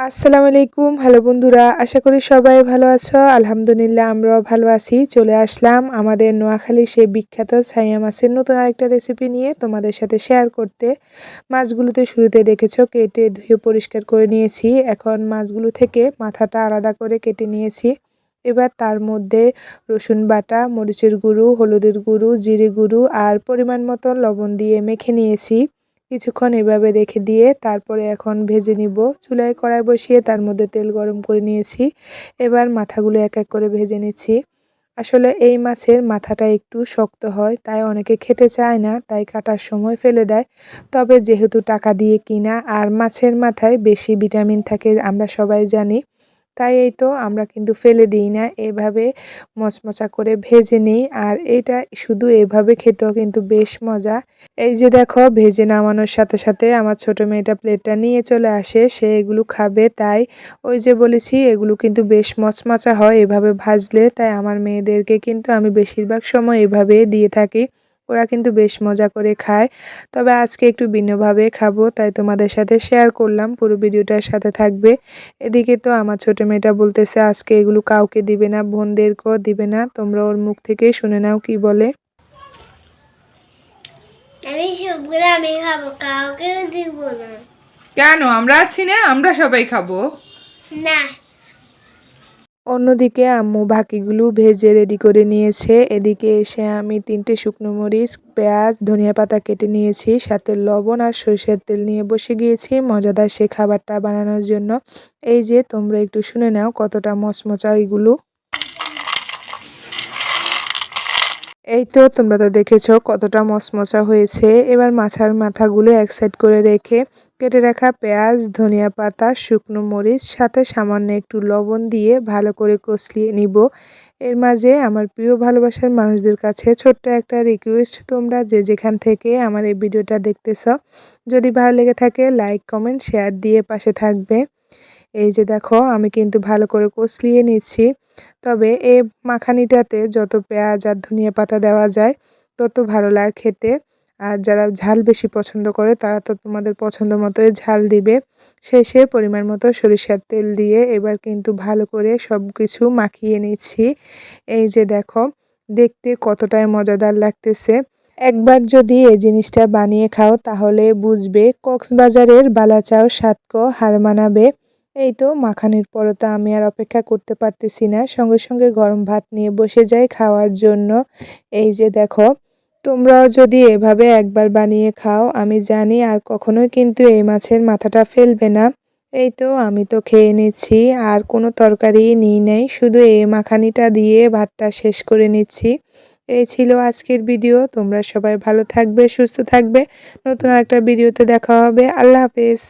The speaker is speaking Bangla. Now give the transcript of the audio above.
আসসালামু আলাইকুম। হ্যালো বন্ধুরা, আশা করি সবাই ভালো আছো। আলহামদুলিল্লাহ আমরাও ভালো আছি। চলে আসলাম আমাদের নোয়াখালীর সেই বিখ্যাত ছাইয়া মাছের নতুন আরেকটা রেসিপি নিয়ে তোমাদের সাথে শেয়ার করতে। মাছগুলোতে শুরুতে দেখেছো কেটে ধুয়ে পরিষ্কার করে নিয়েছি। এখন মাছগুলো থেকে মাথাটা আলাদা করে কেটে নিয়েছি। এবার তার মধ্যে রসুন বাটা, মরিচের গুঁড়ো, হলুদের গুঁড়ো, জিরে গুঁড়ো আর পরিমাণ মতো লবণ দিয়ে মেখে নিয়েছি। কিছুক্ষণ এভাবে রেখে দিয়ে তারপরে এখন ভেজে নিব। চুলায় কড়াই বসিয়ে তার মধ্যে তেল গরম করে নিয়েছি। এবার মাথাগুলো এক এক করে ভেজে নিচ্ছি। আসলে এই মাছের মাথাটা একটু শক্ত হয়, তাই অনেকে খেতে চায় না, তাই কাটার সময় ফেলে দেয়। তবে যেহেতু টাকা দিয়ে কিনা আর মাছের মাথায় বেশি ভিটামিন থাকে আমরা সবাই জানি, তাই এই তো আমরা কিন্তু ফেলে দিই না, এভাবে মচমচা করে ভেজে নিই। আর এটা শুধু এভাবে খেতেও কিন্তু বেশ মজা। এই যে দেখো ভেজে নামানোর সাথে সাথে আমার ছোট মেয়েটা প্লেটটা নিয়ে চলে আসে, সে এগুলো খাবে। তাই ওই যে বলেছি এগুলো কিন্তু বেশ মচমচা হয় এভাবে ভাজলে, তাই আমার মেয়েদেরকে কিন্তু আমি বেশিরভাগ সময় এভাবে দিয়ে থাকি। ওরা কিন্তু বেশ মজা করে খায়। তবে আজকে একটু ভিন্নভাবে খাবো, তাই তোমাদের সাথে শেয়ার করলাম, পুরো ভিডিওটার সাথে থাকবে। এদিকে তো আমার ছোট মেয়েটা বলতেছে আজকে এগুলো কাউকে দিবে না, বোনদেরকেও দিবে না। তোমরা ওর মুখ থেকে শুনে নাও কি বলে। আমি সবগুলো আমি খাবো, কাউকে দিব না। কেন? আমরা আছি না, আমরা সবাই খাবো। না। অন্যদিকে আম্মু বাকিগুলো ভেজে রেডি করে নিয়েছে। এদিকে এসে আমি 3টে শুকনো মরিচ, পেঁয়াজ, ধনিয়া পাতা কেটে নিয়েছি, সাথে লবণ আর সরিষার তেল নিয়ে বসে গিয়েছি মজাদার সে খাবারটা বানানোর জন্য। এই যে তোমরা একটু শুনে নাও কতটা মচমচা এগুলো। এই তো তোমরা তো দেখেছো কতটা মচমচা হয়েছে। এবার মাছের মাথাগুলো এক সাইড করে রেখে কেটে রাখা পেঁয়াজ, ধনিয়া পাতা, শুকনো মরিচ সাথে সামান্য একটু লবণ দিয়ে ভালো করে কষলিয়ে নিব। এর মাঝে আমার প্রিয় ভালোবাসার মানুষদের কাছে ছোট্ট একটা রিকোয়েস্ট, তোমরা যে যেখান থেকে আমার এই ভিডিওটা দেখতেছ, যদি ভালো লেগে থাকে লাইক, কমেন্ট, শেয়ার দিয়ে পাশে থাকবে। এই যে দেখো আমি কিন্তু ভালো করে কষলিয়ে নিচ্ছি। তবে এই মাখানিটাতে যত পেঁয়াজ আর ধনিয়া পাতা দেওয়া যায় তত ভালো লাগে খেতে। আর যারা ঝাল বেশি পছন্দ করে তারা তো তোমাদের পছন্দ মতোই ঝাল দিবে। শেষে পরিমাণ মতো সরিষার তেল দিয়ে এবার কিন্তু ভালো করে সব কিছু মাখিয়ে নিচ্ছি। এই যে দেখো দেখতে কতটাই মজাদার লাগতেছে। একবার যদি এই জিনিসটা বানিয়ে খাও তাহলে বুঝবে কক্সবাজারের বালাচাও স্বাদকে হার মানাবে। এই তো মাখানের পরোটা আমি আর অপেক্ষা করতে পারতেছি না, সঙ্গে সঙ্গে গরম ভাত নিয়ে বসে যাই খাওয়ার জন্য। এই যে দেখো তোমরাও যদি এভাবে একবার বানিয়ে খাও আমি জানি আর কখনোই কিন্তু এই মাছের মাথাটা ফেলবে না। এই তো আমি তো খেয়ে নিচ্ছি, আর কোনো তরকারি নিই নাই, শুধু এই মাখানিটা দিয়ে ভাতটা শেষ করে নিচ্ছি। এই ছিল আজকের ভিডিও। তোমরা সবাই ভালো থাকবে, সুস্থ থাকবে। নতুন একটা ভিডিওতে দেখা হবে। আল্লাহ হাফেজ।